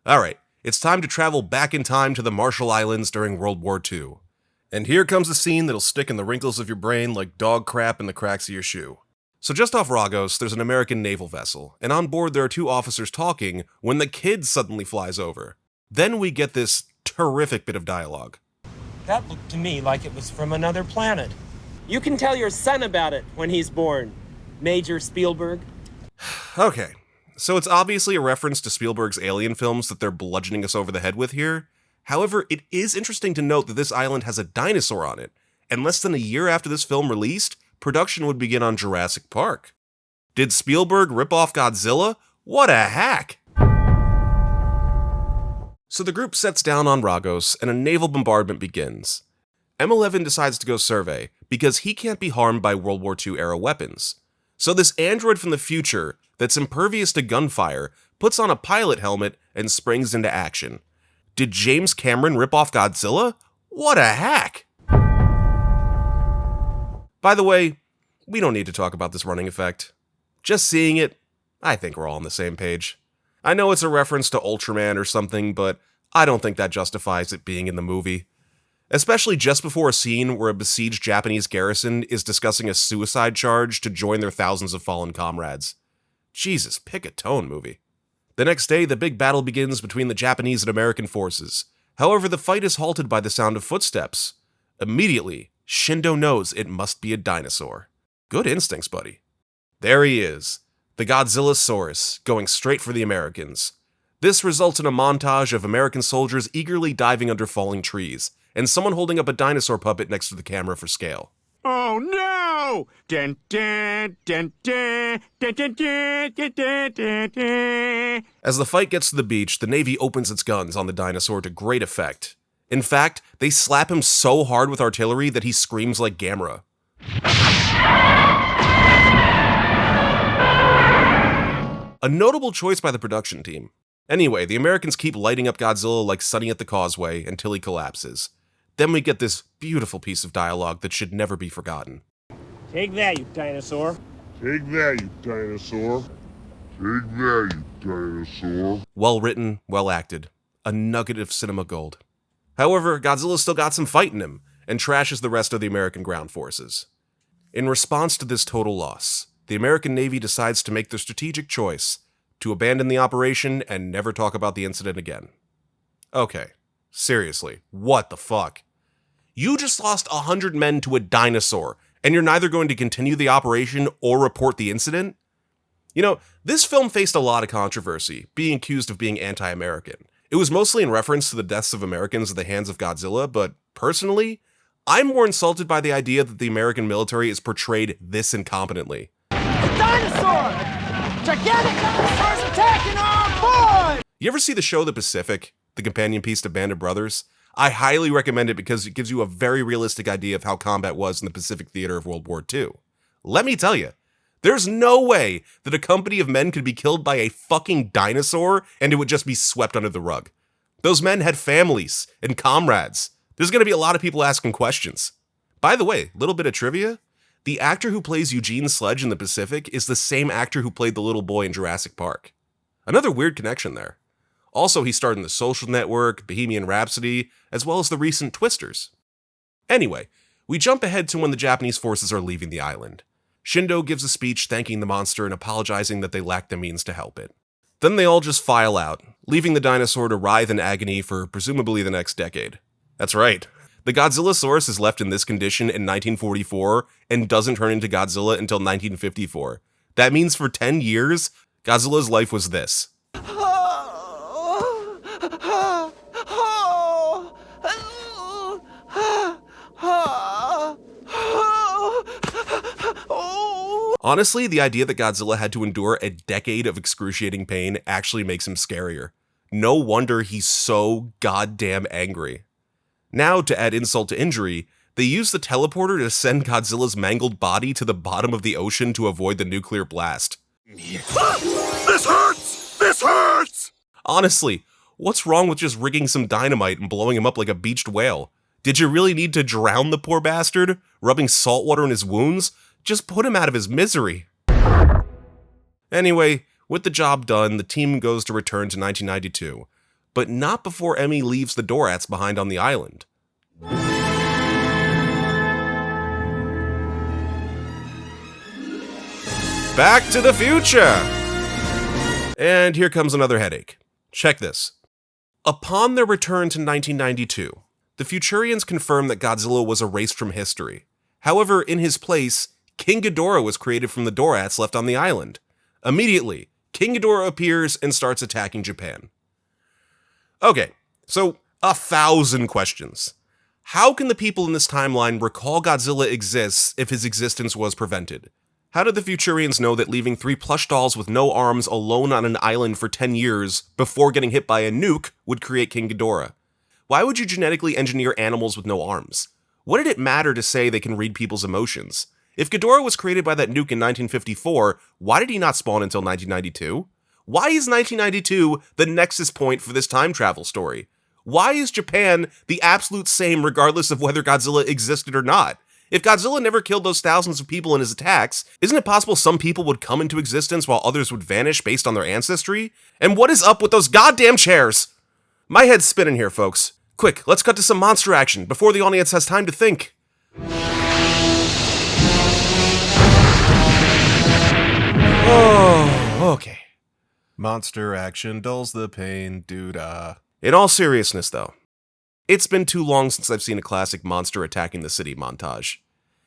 Alright, it's time to travel back in time to the Marshall Islands during World War II. And here comes a scene that'll stick in the wrinkles of your brain like dog crap in the cracks of your shoe. So just off Ragos, there's an American naval vessel, and on board there are two officers talking when the kid suddenly flies over. Then we get this terrific bit of dialogue. That looked to me like it was from another planet. You can tell your son about it when he's born, Major Spielberg. Okay, so it's obviously a reference to Spielberg's Alien films that they're bludgeoning us over the head with here. However, it is interesting to note that this island has a dinosaur on it, and less than a year after this film released, production would begin on Jurassic Park. Did Spielberg rip off Godzilla? What a hack! So the group sets down on Ragos, and a naval bombardment begins. M11 decides to go survey, because he can't be harmed by World War II-era weapons. So this android from the future, that's impervious to gunfire, puts on a pilot helmet and springs into action. Did James Cameron rip off Godzilla? What a hack! By the way, we don't need to talk about this running effect. Just seeing it, I think we're all on the same page. I know it's a reference to Ultraman or something, but I don't think that justifies it being in the movie. Especially just before a scene where a besieged Japanese garrison is discussing a suicide charge to join their thousands of fallen comrades. Jesus, pick a tone, movie. The next day, the big battle begins between the Japanese and American forces. However, the fight is halted by the sound of footsteps. Immediately, Shindo knows it must be a dinosaur. Good instincts, buddy. There he is, the Godzillasaurus, going straight for the Americans. This results in a montage of American soldiers eagerly diving under falling trees, and someone holding up a dinosaur puppet next to the camera for scale. Oh no! Dun, dun, dun, dun, dun, dun, dun, dun, dun, dun, dun. As the fight gets to the beach, the Navy opens its guns on the dinosaur to great effect. In fact, they slap him so hard with artillery that he screams like Gamera. A notable choice by the production team. Anyway, the Americans keep lighting up Godzilla like Sunny at the Causeway until he collapses. Then we get this beautiful piece of dialogue that should never be forgotten. Take that, you dinosaur. Take that, you dinosaur. Take that, you dinosaur. Well written, well acted. A nugget of cinema gold. However, Godzilla's still got some fight in him, and trashes the rest of the American ground forces. In response to this total loss, the American Navy decides to make the strategic choice to abandon the operation and never talk about the incident again. Okay, seriously, what the fuck? You just lost 100 men to a dinosaur, and you're neither going to continue the operation or report the incident? You know, this film faced a lot of controversy, being accused of being anti-American. It was mostly in reference to the deaths of Americans at the hands of Godzilla, but personally, I'm more insulted by the idea that the American military is portrayed this incompetently. The dinosaur! Gigantic dinosaurs attacking our boy! You ever see the show The Pacific, the companion piece to Band of Brothers? I highly recommend it because it gives you a very realistic idea of how combat was in the Pacific theater of World War II. Let me tell you, there's no way that a company of men could be killed by a fucking dinosaur and it would just be swept under the rug. Those men had families and comrades. There's going to be a lot of people asking questions. By the way, little bit of trivia. The actor who plays Eugene Sledge in the Pacific is the same actor who played the little boy in Jurassic Park. Another weird connection there. Also, he starred in The Social Network, Bohemian Rhapsody, as well as the recent Twisters. Anyway, we jump ahead to when the Japanese forces are leaving the island. Shindo gives a speech thanking the monster and apologizing that they lack the means to help it. Then they all just file out, leaving the dinosaur to writhe in agony for presumably the next decade. That's right. The Godzillasaurus is left in this condition in 1944 and doesn't turn into Godzilla until 1954. That means for 10 years, Godzilla's life was this. Honestly, the idea that Godzilla had to endure a decade of excruciating pain actually makes him scarier. No wonder he's so goddamn angry. Now, to add insult to injury, they use the teleporter to send Godzilla's mangled body to the bottom of the ocean to avoid the nuclear blast. This hurts! This hurts! Honestly, what's wrong with just rigging some dynamite and blowing him up like a beached whale? Did you really need to drown the poor bastard? Rubbing salt water in his wounds? Just put him out of his misery. Anyway, with the job done, the team goes to return to 1992. but not before Emmy leaves the Dorats behind on the island. Back to the future! And here comes another headache. Check this. Upon their return to 1992, the Futurians confirmed that Godzilla was erased from history. However, in his place, King Ghidorah was created from the Dorats left on the island. Immediately, King Ghidorah appears and starts attacking Japan. Okay, so 1,000 questions. How can the people in this timeline recall Godzilla exists if his existence was prevented? How did the Futurians know that leaving 3 plush dolls with no arms alone on an island for 10 years before getting hit by a nuke would create King Ghidorah? Why would you genetically engineer animals with no arms? What did it matter to say they can read people's emotions? If Ghidorah was created by that nuke in 1954, why did he not spawn until 1992? Why is 1992 the nexus point for this time travel story? Why is Japan the absolute same regardless of whether Godzilla existed or not? If Godzilla never killed those thousands of people in his attacks, isn't it possible some people would come into existence while others would vanish based on their ancestry? And what is up with those goddamn chairs? My head's spinning here, folks. Quick, let's cut to some monster action before the audience has time to think. Oh, okay. Monster action dulls the pain, doo-dah. In all seriousness, though, it's been too long since I've seen a classic monster attacking the city montage.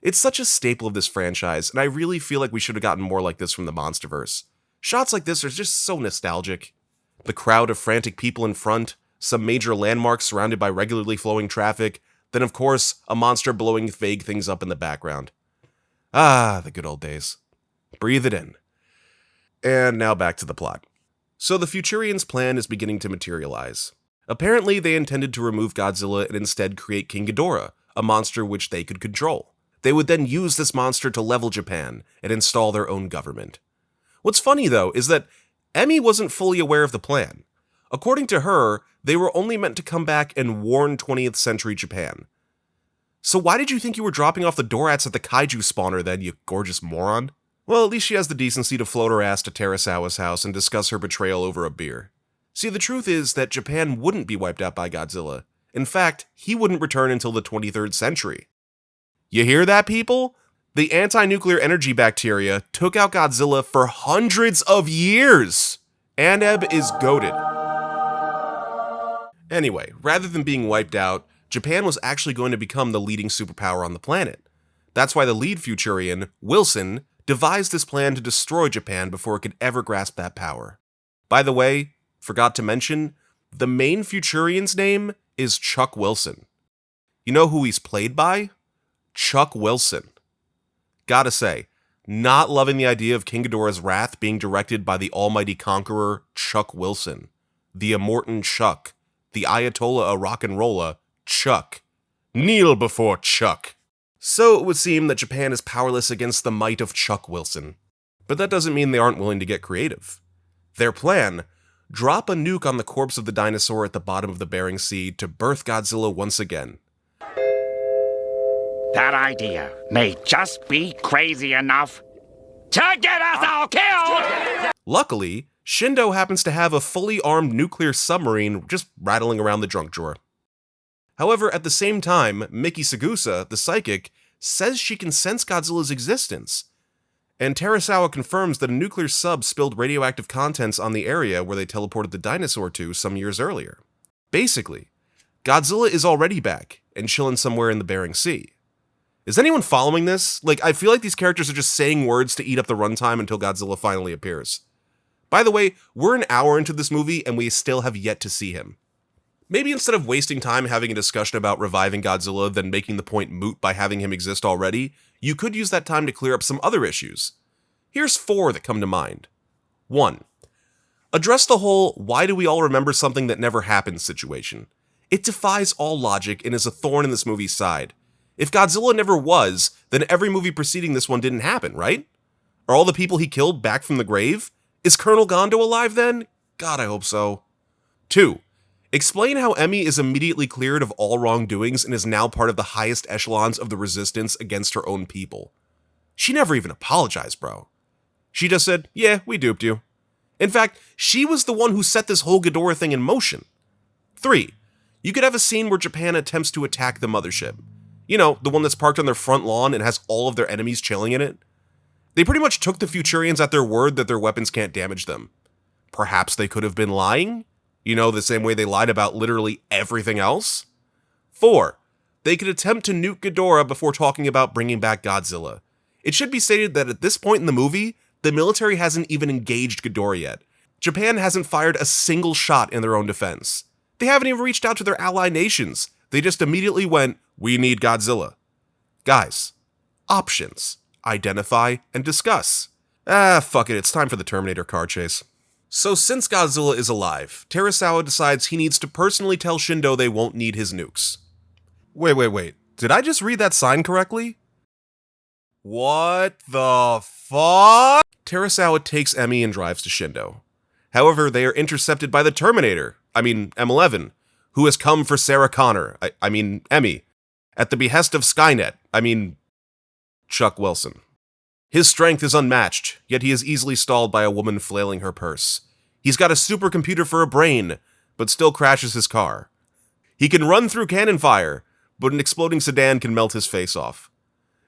It's such a staple of this franchise, and I really feel like we should have gotten more like this from the Monsterverse. Shots like this are just so nostalgic. The crowd of frantic people in front, some major landmarks surrounded by regularly flowing traffic, then of course, a monster blowing vague things up in the background. Ah, the good old days. Breathe it in. And now back to the plot. So the Futurians' plan is beginning to materialize. Apparently, they intended to remove Godzilla and instead create King Ghidorah, a monster which they could control. They would then use this monster to level Japan and install their own government. What's funny, though, is that Emmy wasn't fully aware of the plan. According to her, they were only meant to come back and warn 20th century Japan. So why did you think you were dropping off the Dorats at the kaiju spawner then, you gorgeous moron? Well, at least she has the decency to float her ass to Terasawa's house and discuss her betrayal over a beer. See, the truth is that Japan wouldn't be wiped out by Godzilla. In fact, he wouldn't return until the 23rd century. You hear that, people? The anti-nuclear energy bacteria took out Godzilla for hundreds of years! Aneb is goated. Anyway, rather than being wiped out, Japan was actually going to become the leading superpower on the planet. That's why the lead Futurian, Wilson, devised this plan to destroy Japan before it could ever grasp that power. By the way, forgot to mention, the main Futurian's name is Chuck Wilson. You know who he's played by? Chuck Wilson. Gotta say, not loving the idea of King Ghidorah's wrath being directed by the almighty conqueror Chuck Wilson. The immortan Chuck. The Ayatollah of rock and rolla, Chuck. Kneel before Chuck. So it would seem that Japan is powerless against the might of Chuck Wilson. But that doesn't mean they aren't willing to get creative. Their plan: drop a nuke on the corpse of the dinosaur at the bottom of the Bering Sea to birth Godzilla once again. That idea may just be crazy enough to get us all killed! Luckily, Shindo happens to have a fully armed nuclear submarine just rattling around the junk drawer. However, at the same time, Miki Sagusa, the psychic, says she can sense Godzilla's existence. And Terasawa confirms that a nuclear sub spilled radioactive contents on the area where they teleported the dinosaur to some years earlier. Basically, Godzilla is already back and chilling somewhere in the Bering Sea. Is anyone following this? I feel like these characters are just saying words to eat up the runtime until Godzilla finally appears. By the way, we're an hour into this movie and we still have yet to see him. Maybe instead of wasting time having a discussion about reviving Godzilla then making the point moot by having him exist already, you could use that time to clear up some other issues. Here's 4 that come to mind. 1. Address the whole "why do we all remember something that never happened" situation. It defies all logic and is a thorn in this movie's side. If Godzilla never was, then every movie preceding this one didn't happen, right? Are all the people he killed back from the grave? Is Colonel Gondo alive then? God, I hope so. 2. Explain how Emmy is immediately cleared of all wrongdoings and is now part of the highest echelons of the resistance against her own people. She never even apologized, bro. She just said, yeah, we duped you. In fact, she was the one who set this whole Ghidorah thing in motion. 3. You could have a scene where Japan attempts to attack the mothership. You know, the one that's parked on their front lawn and has all of their enemies chilling in it. They pretty much took the Futurians at their word that their weapons can't damage them. Perhaps they could have been lying? You know, the same way they lied about literally everything else? 4. They could attempt to nuke Ghidorah before talking about bringing back Godzilla. It should be stated that at this point in the movie, the military hasn't even engaged Ghidorah yet. Japan hasn't fired a single shot in their own defense. They haven't even reached out to their ally nations. They just immediately went, "We need Godzilla." Guys, options. Identify and discuss. Fuck it, it's time for the Terminator car chase. So since Godzilla is alive, Terasawa decides he needs to personally tell Shindo they won't need his nukes. Wait. Did I just read that sign correctly? What the fuck? Terasawa takes Emmy and drives to Shindo. However, they are intercepted by the Terminator, M11, who has come for Sarah Connor, Emmy, at the behest of Skynet, Chuck Wilson. His strength is unmatched, yet he is easily stalled by a woman flailing her purse. He's got a supercomputer for a brain, but still crashes his car. He can run through cannon fire, but an exploding sedan can melt his face off.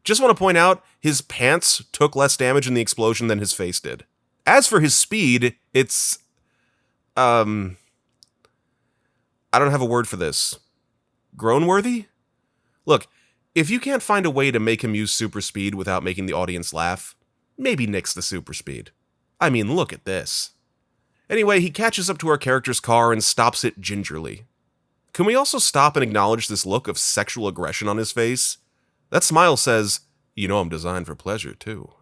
Just want to point out, his pants took less damage in the explosion than his face did. As for his speed, it's... I don't have a word for this. Groan-worthy? Look, if you can't find a way to make him use super speed without making the audience laugh, maybe nix the super speed. Look at this. Anyway, he catches up to our character's car and stops it gingerly. Can we also stop and acknowledge this look of sexual aggression on his face? That smile says, "You know I'm designed for pleasure, too."